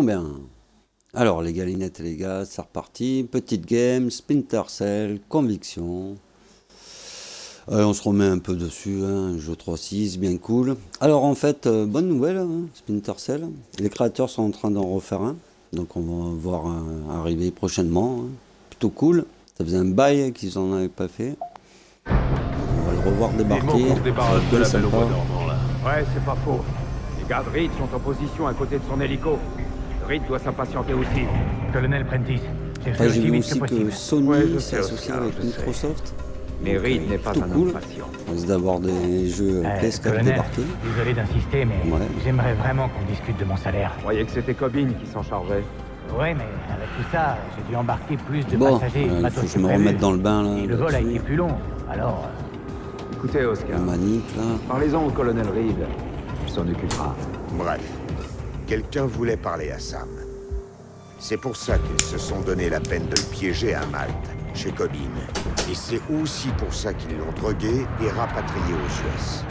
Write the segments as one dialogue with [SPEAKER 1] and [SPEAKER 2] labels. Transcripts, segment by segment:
[SPEAKER 1] Bien. Alors, les galinettes et les gars, c'est reparti. Petite game, Splinter Cell, conviction. Allez, on se remet un peu dessus, hein, jeu 3.6, bien cool. Alors, en fait, bonne nouvelle, hein, Splinter Cell. Les créateurs sont en train d'en refaire un. Donc, on va voir arriver prochainement. Hein. Plutôt cool. Ça faisait un bail qu'ils en avaient pas fait. On va le revoir débarquer.
[SPEAKER 2] On se débarrasse de la belle au
[SPEAKER 1] sympa.
[SPEAKER 2] bois dormant, là.
[SPEAKER 3] Ouais, c'est pas faux. Les gardes Reed sont en position à côté de son hélico. Reed doit s'impatienter aussi.
[SPEAKER 4] Colonel Prentice, j'ai fait
[SPEAKER 1] Après, j'ai
[SPEAKER 4] aussi
[SPEAKER 1] vu
[SPEAKER 4] vite
[SPEAKER 1] aussi
[SPEAKER 4] que
[SPEAKER 1] que
[SPEAKER 4] possible.
[SPEAKER 1] Sony
[SPEAKER 3] Ouais, je
[SPEAKER 1] s'est
[SPEAKER 3] sais,
[SPEAKER 1] associé
[SPEAKER 3] Oscar,
[SPEAKER 1] avec
[SPEAKER 3] je sais.
[SPEAKER 1] Microsoft.
[SPEAKER 3] Mais
[SPEAKER 1] Donc,
[SPEAKER 3] Reed n'est pas
[SPEAKER 1] plutôt
[SPEAKER 3] un
[SPEAKER 1] cool.
[SPEAKER 3] homme patient.
[SPEAKER 1] On risque d'avoir des jeux PS4
[SPEAKER 4] Colonel,
[SPEAKER 1] débarqués.
[SPEAKER 4] désolé d'insister, mais
[SPEAKER 1] Ouais.
[SPEAKER 4] j'aimerais vraiment qu'on discute de mon salaire.
[SPEAKER 3] Je croyais que c'était Cobbin qui s'en chargeait.
[SPEAKER 4] Ouais, mais avec tout ça, j'ai dû embarquer plus de
[SPEAKER 1] Bon,
[SPEAKER 4] passagers et de
[SPEAKER 1] il
[SPEAKER 4] matos
[SPEAKER 1] faut que je
[SPEAKER 4] que
[SPEAKER 1] me
[SPEAKER 4] prévu.
[SPEAKER 1] remette dans le bain là.
[SPEAKER 4] Et le vol a
[SPEAKER 1] là-dessus.
[SPEAKER 4] été plus long, alors...
[SPEAKER 3] Écoutez, Oscar,
[SPEAKER 1] La manip là.
[SPEAKER 3] parlez-en au colonel Reed. Il s'en occupera.
[SPEAKER 5] Bref, quelqu'un voulait parler à Sam. C'est pour ça qu'ils se sont donné la peine de le piéger à Malte, chez Cobbin. Et c'est aussi pour ça qu'ils l'ont drogué et rapatrié aux US.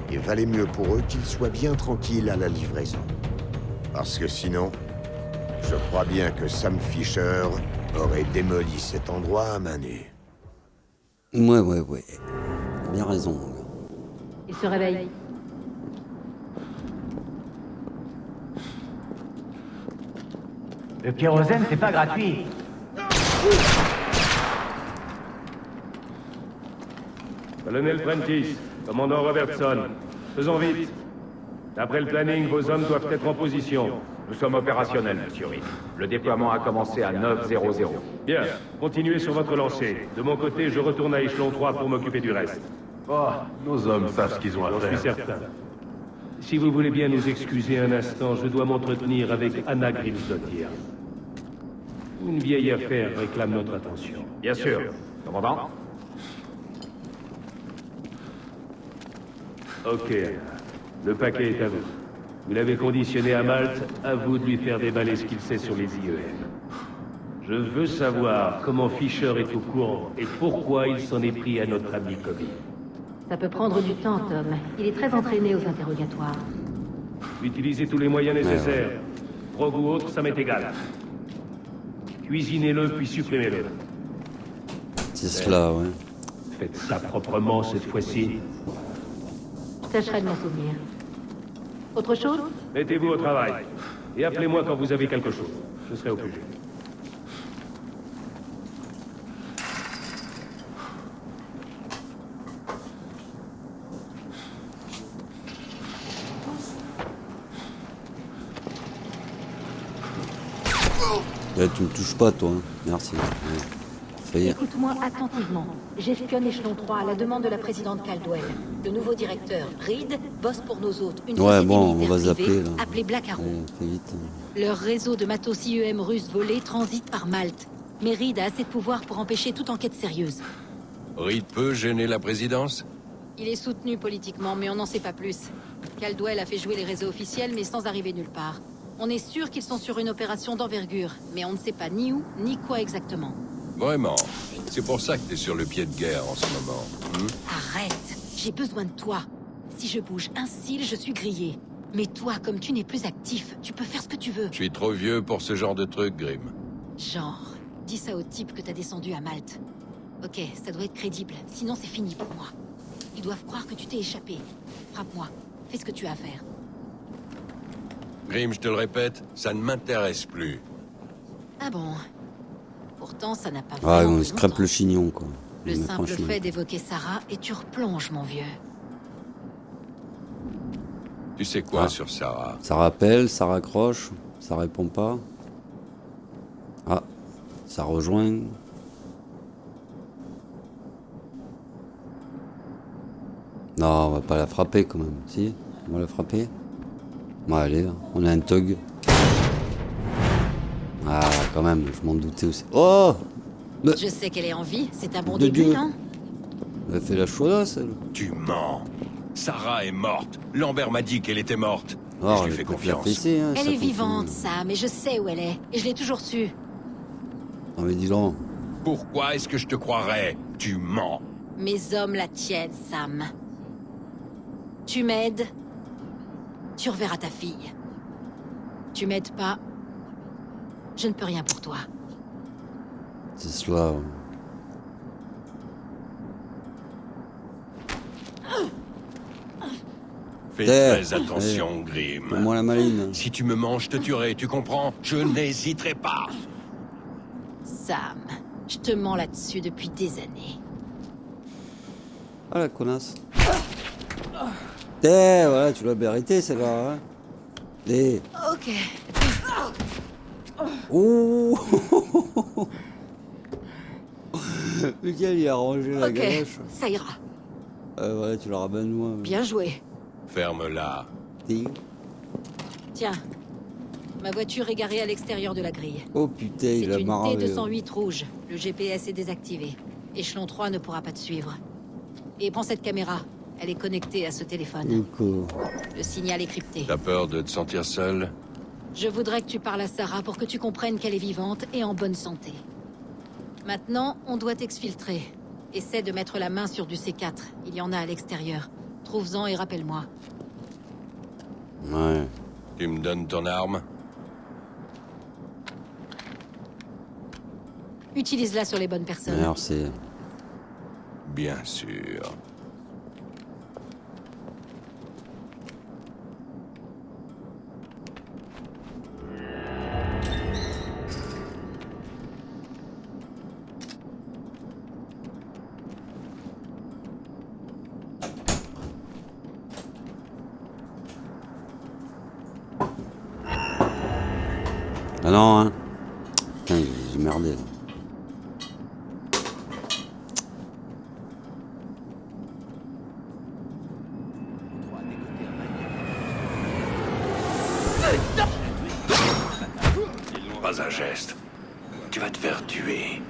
[SPEAKER 5] Il valait mieux pour eux qu'il soit bien tranquille à la livraison. Parce que sinon, je crois bien que Sam Fisher aurait démoli cet endroit à main nue.
[SPEAKER 1] Ouais. T'as bien raison, mon gars.
[SPEAKER 6] Il se réveille.
[SPEAKER 4] Le kérosène, c'est pas gratuit.
[SPEAKER 2] Colonel Prentice, commandant Robertson, faisons vite. D'après le planning, vos hommes doivent être en position.
[SPEAKER 3] Nous sommes opérationnels, monsieur Reed. Le déploiement a commencé à 9:00.
[SPEAKER 2] Bien, continuez sur votre lancée. De mon côté, je retourne à échelon 3 pour m'occuper du reste.
[SPEAKER 7] Oh, nos hommes savent ce qu'ils ont à
[SPEAKER 2] J'en suis
[SPEAKER 7] faire.
[SPEAKER 2] certain. Si vous voulez bien nous excuser un instant, je dois m'entretenir avec Anna Grimsdottir. Une vieille affaire réclame notre attention.
[SPEAKER 3] Bien sûr. Commandant?
[SPEAKER 2] Ok, Anna. Le paquet est à vous. Vous l'avez conditionné à Malte, à vous de lui faire déballer ce qu'il sait sur les IEM. Je veux savoir comment Fisher est au courant et pourquoi il s'en est pris à notre ami Cobbin.
[SPEAKER 6] Ça peut prendre du temps, Tom. Il est très entraîné aux interrogatoires.
[SPEAKER 2] Utilisez tous les moyens nécessaires. Drogue ou autre, ça m'est égal. Cuisinez-le, puis supprimez-le.
[SPEAKER 1] C'est cela, ouais.
[SPEAKER 2] Faites ça proprement cette fois-ci.
[SPEAKER 6] Je tâcherai de m'en souvenir. Autre chose?
[SPEAKER 2] Mettez-vous au travail. Et appelez-moi quand vous avez quelque chose. Je serai au plus vite.
[SPEAKER 1] Là, tu me touches pas, toi. Hein. Merci. Ouais. Ça y est.
[SPEAKER 6] Écoute-moi attentivement. J'espionne échelon 3 à la demande de la présidente Caldwell. Le nouveau directeur, Reed, bosse pour nos hôtes. Une
[SPEAKER 1] Ouais,
[SPEAKER 6] société
[SPEAKER 1] bon, on
[SPEAKER 6] militaire
[SPEAKER 1] va
[SPEAKER 6] privée
[SPEAKER 1] zapper, là.
[SPEAKER 6] appelée Black Arrow.
[SPEAKER 1] Allez, fais vite.
[SPEAKER 6] Leur réseau de matos IEM russes volés transite par Malte. Mais Reed a assez de pouvoir pour empêcher toute enquête sérieuse.
[SPEAKER 8] Reed peut gêner la présidence?
[SPEAKER 6] Il est soutenu politiquement, mais on n'en sait pas plus. Caldwell a fait jouer les réseaux officiels, mais sans arriver nulle part. On est sûr qu'ils sont sur une opération d'envergure, mais on ne sait pas ni où, ni quoi exactement.
[SPEAKER 8] Vraiment. C'est pour ça que t'es sur le pied de guerre en ce moment.
[SPEAKER 6] Arrête! J'ai besoin de toi. Si je bouge un cil, je suis grillé. Mais toi, comme tu n'es plus actif, tu peux faire ce que tu veux.
[SPEAKER 8] Je suis trop vieux pour ce genre de truc, Grim.
[SPEAKER 6] Genre, dis ça au type que t'as descendu à Malte. Ok, ça doit être crédible, sinon c'est fini pour moi. Ils doivent croire que tu t'es échappé. Frappe-moi, fais ce que tu as à faire.
[SPEAKER 8] Grim, je te le répète, ça ne m'intéresse plus.
[SPEAKER 6] Ah bon? Pourtant, ça n'a pas
[SPEAKER 1] Ah,
[SPEAKER 6] vraiment
[SPEAKER 1] on
[SPEAKER 6] pris
[SPEAKER 1] se crêpe
[SPEAKER 6] longtemps.
[SPEAKER 1] le chignon, quoi.
[SPEAKER 6] Le
[SPEAKER 1] Mais
[SPEAKER 6] simple
[SPEAKER 1] franchement.
[SPEAKER 6] fait d'évoquer Sarah et tu replonges, mon vieux.
[SPEAKER 8] Tu sais quoi
[SPEAKER 1] Ah.
[SPEAKER 8] sur Sarah?
[SPEAKER 1] Ça rappelle, ça raccroche, ça répond pas. Ah, ça rejoint. Non, on va pas la frapper quand même. Si, on va la frapper. Bon, allez, on a un thug. Ah, quand même, je m'en doutais aussi. Oh!
[SPEAKER 6] Je sais qu'elle est en vie, c'est un bon
[SPEAKER 1] De
[SPEAKER 6] début,
[SPEAKER 1] Dieu.
[SPEAKER 6] non?
[SPEAKER 1] Elle a fait la chaudasse, elle.
[SPEAKER 8] Tu mens. Sarah est morte. Lambert m'a dit qu'elle était morte.
[SPEAKER 1] Oh,
[SPEAKER 8] je lui
[SPEAKER 1] elle
[SPEAKER 8] fais
[SPEAKER 1] peut la
[SPEAKER 8] confiance.
[SPEAKER 1] fesser, hein,
[SPEAKER 6] Elle
[SPEAKER 1] ça
[SPEAKER 6] est
[SPEAKER 1] continue.
[SPEAKER 6] vivante, Sam, et je sais où elle est. Et je l'ai toujours su.
[SPEAKER 1] Non, mais dis donc.
[SPEAKER 8] Pourquoi est-ce que je te croirais? Tu mens.
[SPEAKER 6] Mes hommes la tiennent, Sam. Tu m'aides, tu reverras ta fille. tu m'aides pas, je ne peux rien pour toi.
[SPEAKER 1] C'est cela.
[SPEAKER 8] Fais
[SPEAKER 1] Terre.
[SPEAKER 8] très attention, Grim.
[SPEAKER 1] Moi la maline.
[SPEAKER 8] Si tu me manges, je te tuerai, tu comprends? Je n'hésiterai pas.
[SPEAKER 6] Sam, je te mens là-dessus depuis des années.
[SPEAKER 1] Ah la connasse. Voilà, tu l'as mérité celle-là. Hein.
[SPEAKER 6] Ok.
[SPEAKER 1] Ouh. Lequel il a rangé la
[SPEAKER 6] Ok,
[SPEAKER 1] galoche.
[SPEAKER 6] ça ira.
[SPEAKER 1] Ouais, tu la ramènes moi.
[SPEAKER 6] Bien joué.
[SPEAKER 8] Ferme-la.
[SPEAKER 6] Tiens, ma voiture est garée à l'extérieur de la grille.
[SPEAKER 1] Oh putain,
[SPEAKER 6] C'est
[SPEAKER 1] il a
[SPEAKER 6] une
[SPEAKER 1] marre.
[SPEAKER 6] T208 rouge. Le GPS est désactivé. Échelon 3 ne pourra pas te suivre. Et prends cette caméra. Elle est connectée à ce téléphone. Le signal est crypté.
[SPEAKER 8] T'as peur de te sentir seul?
[SPEAKER 6] Je voudrais que tu parles à Sarah pour que tu comprennes qu'elle est vivante et en bonne santé. Maintenant, on doit t'exfiltrer. Essaie de mettre la main sur du C4. Il y en a à l'extérieur. Trouve-en et rappelle-moi.
[SPEAKER 1] Ouais.
[SPEAKER 8] Tu me donnes ton arme?
[SPEAKER 6] Utilise-la sur les bonnes personnes.
[SPEAKER 1] Merci.
[SPEAKER 8] Bien sûr.
[SPEAKER 1] Ah non, hein. Putain, j'ai merdé là.
[SPEAKER 8] Pas un geste. Tu vas te faire tuer.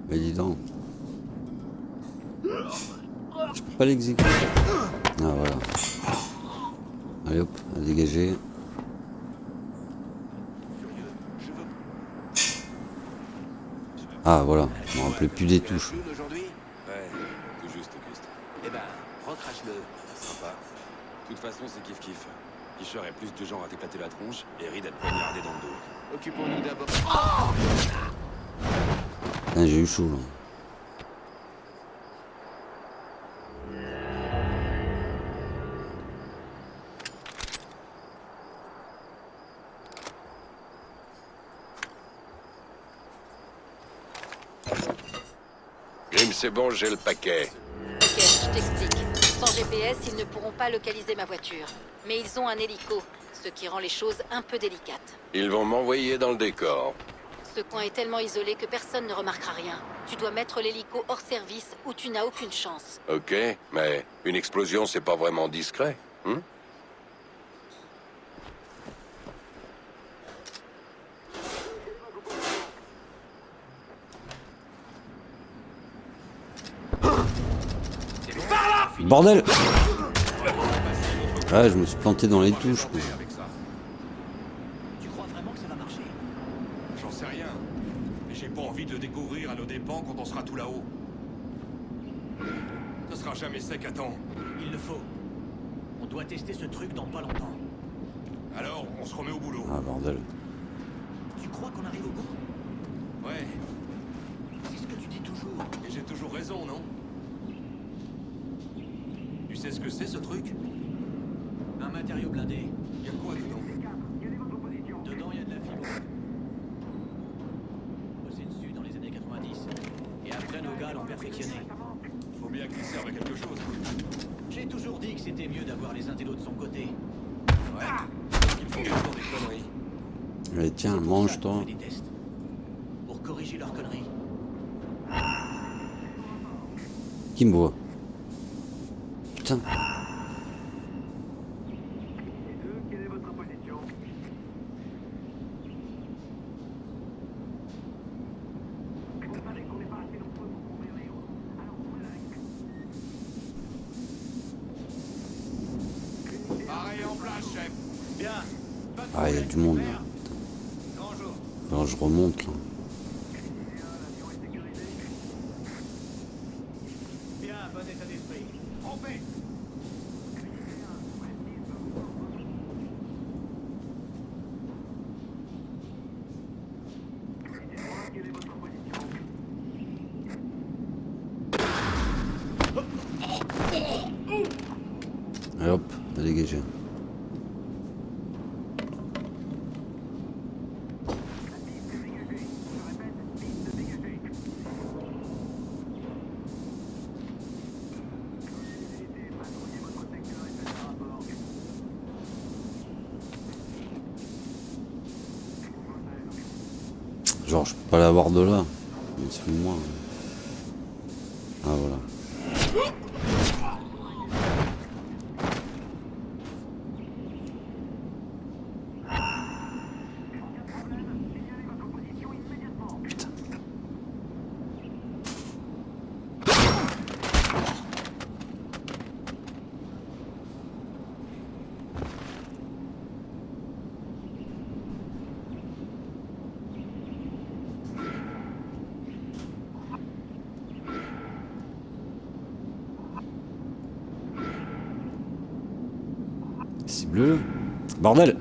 [SPEAKER 1] Mais dis donc. Je peux pas l'exécuter. Ah voilà. Allez hop, à dégager. Ah voilà, je me rappelais plus des touches.
[SPEAKER 9] Aujourd'hui? Ouais, tout juste, Auguste. Eh ben, recrache-le. Sympa. De toute façon, c'est kiff-kiff. Fisher est plus du genre à t'éclater la tronche et Reed à te poignarder dans le dos. Occupons-nous d'abord.
[SPEAKER 1] Putain, j'ai eu chaud là.
[SPEAKER 8] Grim, c'est bon, j'ai le paquet.
[SPEAKER 6] Ok, je t'explique. Sans GPS, ils ne pourront pas localiser ma voiture. Mais ils ont un hélico, ce qui rend les choses un peu délicates.
[SPEAKER 8] Ils vont m'envoyer dans le décor.
[SPEAKER 6] Ce coin est tellement isolé que personne ne remarquera rien. Tu dois mettre l'hélico hors service ou tu n'as aucune chance.
[SPEAKER 8] Ok, mais une explosion, c'est pas vraiment discret, hein?
[SPEAKER 1] Bordel! Ouais, je me suis planté dans les touches. Quoi.
[SPEAKER 4] Tu crois vraiment que ça va marcher?
[SPEAKER 10] J'en sais rien. Mais j'ai pas envie de le découvrir à nos dépens quand on sera tout là-haut. Ça sera jamais sec à temps.
[SPEAKER 4] Il le faut. On doit tester ce truc dans pas longtemps.
[SPEAKER 10] Alors, on se remet au boulot.
[SPEAKER 1] Ah bordel.
[SPEAKER 4] Tu crois qu'on arrive au bout?
[SPEAKER 10] Ouais,
[SPEAKER 4] C'est ce que tu dis toujours.
[SPEAKER 10] et j'ai toujours raison, non? Tu sais ce que c'est, ce truc?
[SPEAKER 4] Un matériau blindé.
[SPEAKER 10] Y a quoi dedans?
[SPEAKER 4] Dedans, il y a de la fibre. Bossé dessus dans les années 90. Et après, nos gars l'ont perfectionné.
[SPEAKER 10] Faut bien qu'il serve à quelque chose.
[SPEAKER 4] J'ai toujours dit que c'était mieux d'avoir les intellos de son côté.
[SPEAKER 10] Ouais. Ils font toujours des conneries.
[SPEAKER 1] Allez, tiens,
[SPEAKER 4] On
[SPEAKER 1] mange-toi.
[SPEAKER 4] fait des tests. Pour corriger leurs conneries.
[SPEAKER 1] Qui me voit? Putain.
[SPEAKER 10] Pareil en place, chef.
[SPEAKER 4] Bien.
[SPEAKER 1] Ah, il y a du monde là. Alors je remonte là.
[SPEAKER 4] Bien, bon état d'esprit. Trompé.
[SPEAKER 1] Et hop, on a dégagé. Genre, je peux pas l'avoir de là. Excuse-moi. Ah, voilà. Putain. Cible-le. Bordel!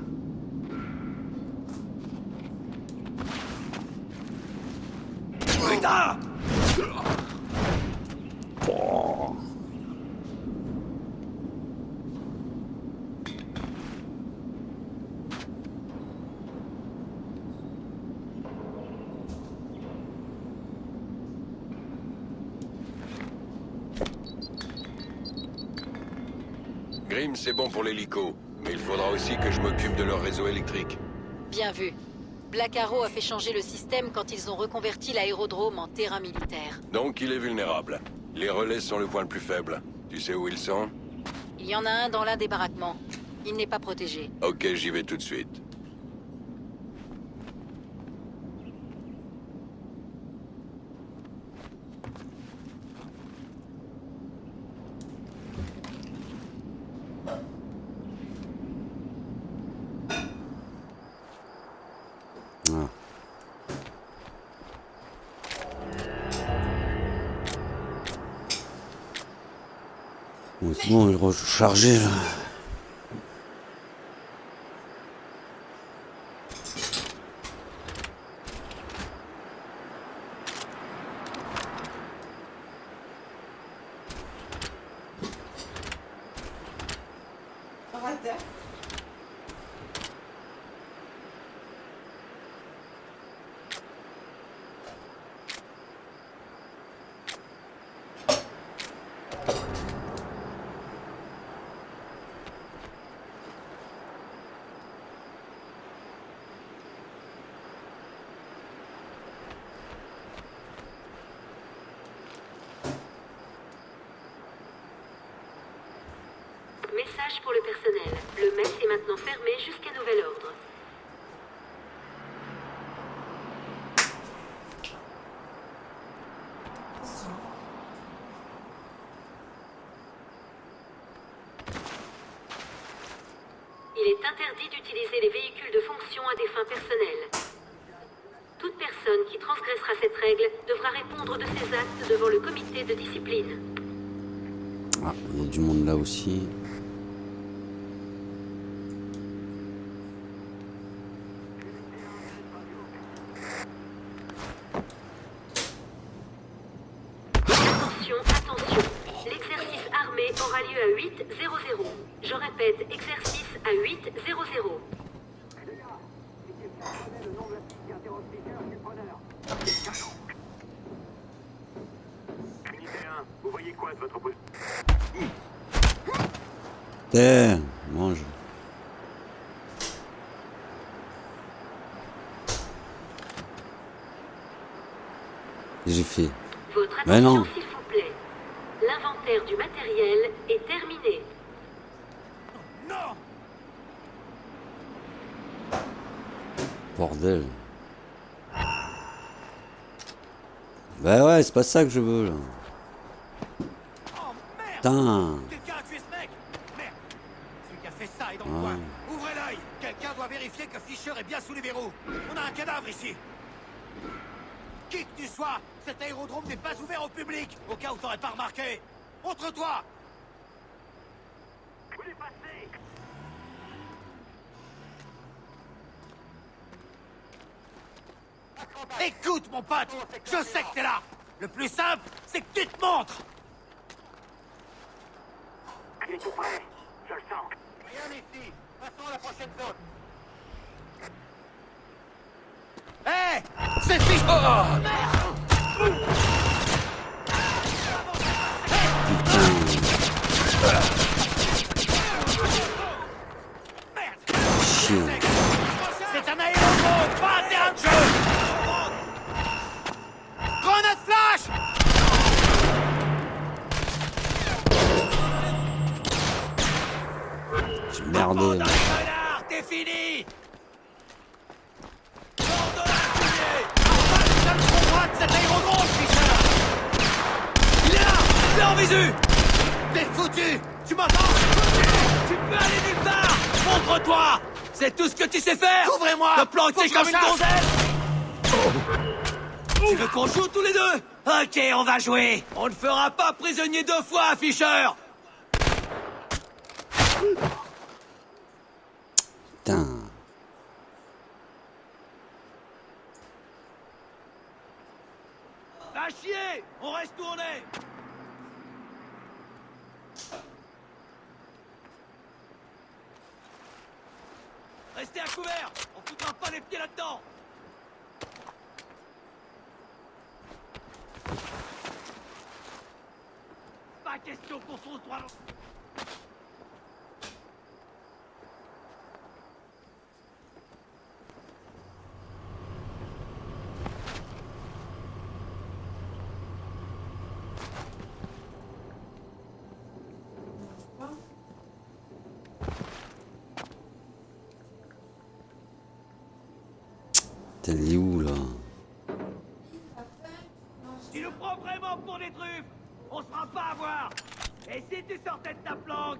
[SPEAKER 1] Putain! Oh.
[SPEAKER 8] Grim, c'est bon pour l'hélico. Mais il faudra aussi que je m'occupe de leur réseau électrique.
[SPEAKER 6] Bien vu. Black Arrow a fait changer le système quand ils ont reconverti l'aérodrome en terrain militaire.
[SPEAKER 8] Donc il est vulnérable. Les relais sont le point le plus faible. Tu sais où ils sont?
[SPEAKER 6] Il y en a un dans l'un des baraquements. Il n'est pas protégé.
[SPEAKER 8] Ok, j'y vais tout de suite.
[SPEAKER 1] Ah. Bon, c'est bon, il est rechargé là.
[SPEAKER 11] Message pour le personnel. Le mess est maintenant fermé jusqu'à nouvel ordre. Il est interdit d'utiliser les véhicules de fonction à des fins personnelles. Toute personne qui transgressera cette règle devra répondre de ses actes devant le comité de discipline.
[SPEAKER 1] Ah, il y a du monde là aussi.
[SPEAKER 11] Attention, attention. L'exercice armé aura lieu à 8:00. Je répète, exercice à 8:00.
[SPEAKER 3] Unité 1, vous voyez quoi de votre position?
[SPEAKER 1] Mange. J'ai fait.
[SPEAKER 11] Votre
[SPEAKER 1] Mais non.
[SPEAKER 11] attention, s'il vous plaît. L'inventaire du matériel est terminé.
[SPEAKER 10] Non!
[SPEAKER 1] Bordel. Bah ouais, c'est pas ça que je veux là.
[SPEAKER 10] Oh merde!
[SPEAKER 1] Putain.
[SPEAKER 10] Quelqu'un a tué ce mec! Merde! Celui qui a fait ça est dans le
[SPEAKER 1] Ouais.
[SPEAKER 10] coin. Ouvrez l'œil! Quelqu'un doit vérifier que Fisher est bien sous les verrous. On a un cadavre ici! Qui que tu sois, cet aérodrome n'est pas ouvert au public, au cas où t'aurais pas remarqué. Montre-toi!
[SPEAKER 3] Vous les passez!
[SPEAKER 10] Écoute, mon pote! Je sais que t'es là! Le plus simple, c'est que tu te montres!
[SPEAKER 3] Il est tout prêt.
[SPEAKER 10] Je le sens. Rien ici. Passons à la prochaine zone. Hé, c'est fichu. Oh, merde.
[SPEAKER 1] Chier.
[SPEAKER 10] C'est un aérodrome, pas un terrain de jeu. Grenade flash.
[SPEAKER 1] J'ai merdé là.
[SPEAKER 10] Connard, t'es fini. Sors de la fumée. Pas le seul front droit de cet aérodrome, Fisher. Il est là. Il est en visu. T'es foutu. Tu m'entends? Tu peux aller nulle part. Montre-toi. C'est tout ce que tu sais faire. Ouvrez-moi. Te planquer comme une gonzesse. Tu veux qu'on joue tous les deux? Ok, on va jouer. On ne fera pas prisonnier 2 fois, Fisher.
[SPEAKER 1] Putain.
[SPEAKER 10] Va chier. On reste où on est. Restez à couvert. On foutra pas les pieds là-dedans. Pas question qu'on fonce droit dans...
[SPEAKER 1] T'es où là?
[SPEAKER 10] Tu nous prends vraiment pour des truffes. On se fera pas avoir. Et si tu sortais de ta planque?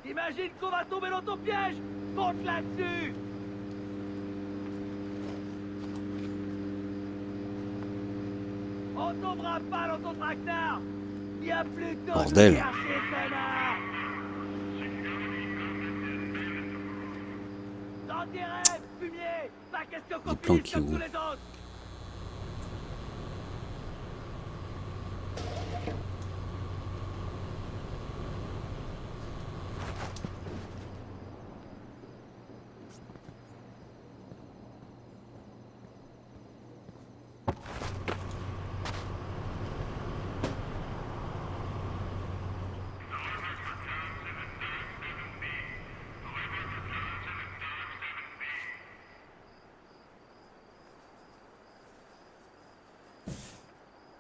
[SPEAKER 10] T'imagines qu'on va tomber dans ton piège? Monte là-dessus. On tombera pas dans ton traquenard. Il y a plus que
[SPEAKER 1] Bordel.
[SPEAKER 10] chercher, connard. Dans tes rêves, fumier. Pas question qu'on
[SPEAKER 1] planqué
[SPEAKER 10] finisse comme
[SPEAKER 1] où?
[SPEAKER 10] tous les autres.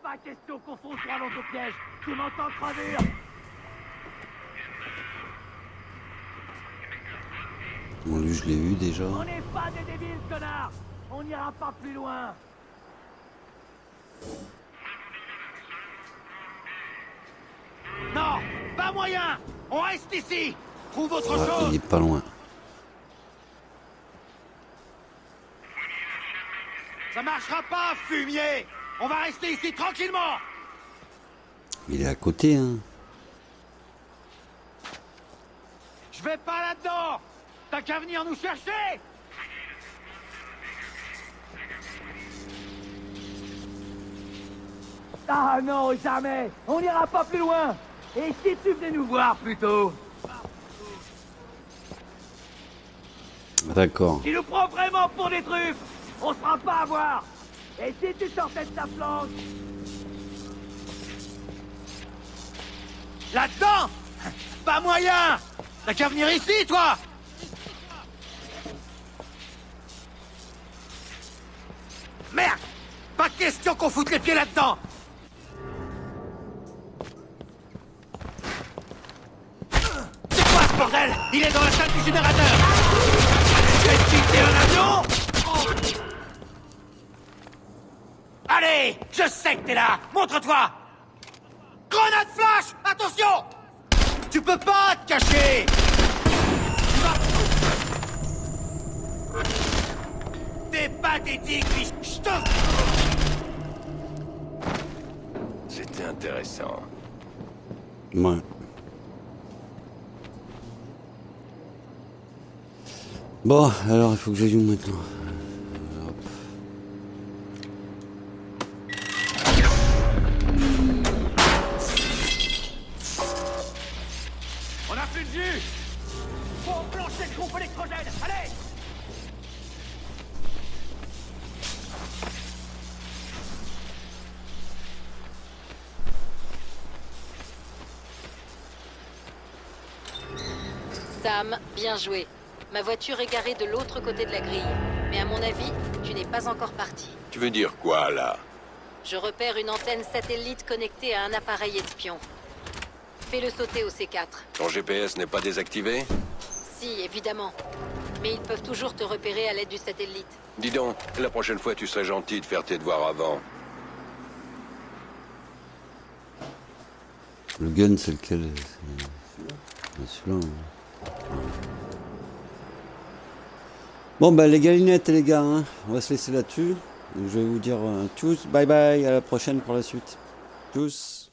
[SPEAKER 10] Pas question qu'on fonce droit dans ton piège. Tu m'entends, crevure?
[SPEAKER 1] Bon, lui, je l'ai eu déjà.
[SPEAKER 10] On n'est pas des débiles, connard. On n'ira pas plus loin. Non, pas moyen. On reste ici. Trouve autre
[SPEAKER 1] Ouais,
[SPEAKER 10] chose.
[SPEAKER 1] il est pas loin.
[SPEAKER 10] Ça marchera pas, fumier. On va rester ici tranquillement.
[SPEAKER 1] Il est à côté, hein.
[SPEAKER 10] Je vais pas là-dedans. T'as qu'à venir nous chercher. Ah non, jamais. On n'ira pas plus loin. Et si tu venais nous voir plutôt?
[SPEAKER 1] D'accord.
[SPEAKER 10] Tu nous prends vraiment pour des truffes. On se fera pas avoir. Et si tu sortais de ta planque? Là-dedans? Pas moyen. T'as qu'à venir ici, toi. Merde. Pas question qu'on foute les pieds là-dedans. C'est quoi ce bordel? Il est dans la salle du générateur. Je vais quitter un avion. Allez, je sais que t'es là. Montre-toi. Grenade flash. Attention. Tu peux pas te cacher. T'es pathétique, biche. Je te...
[SPEAKER 8] C'était intéressant.
[SPEAKER 1] Ouais. Bon, alors il faut que j'aille où maintenant? Hop.
[SPEAKER 4] pompe électrogène. Allez!
[SPEAKER 6] Sam, bien joué. Ma voiture est garée de l'autre côté de la grille. Mais à mon avis, tu n'es pas encore parti.
[SPEAKER 8] Tu veux dire quoi, là?
[SPEAKER 6] Je repère une antenne satellite connectée à un appareil espion. Fais-le sauter au C4.
[SPEAKER 8] Ton GPS n'est pas désactivé?
[SPEAKER 6] Si, évidemment. Mais ils peuvent toujours te repérer à l'aide du satellite.
[SPEAKER 8] Dis donc, la prochaine fois, tu serais gentil de faire tes devoirs avant.
[SPEAKER 1] Le gun, c'est lequel? C'est celui-là. Bon, bah, les galinettes, les gars, hein, on va se laisser là-dessus. Je vais vous dire tous bye bye, à la prochaine pour la suite. Tous.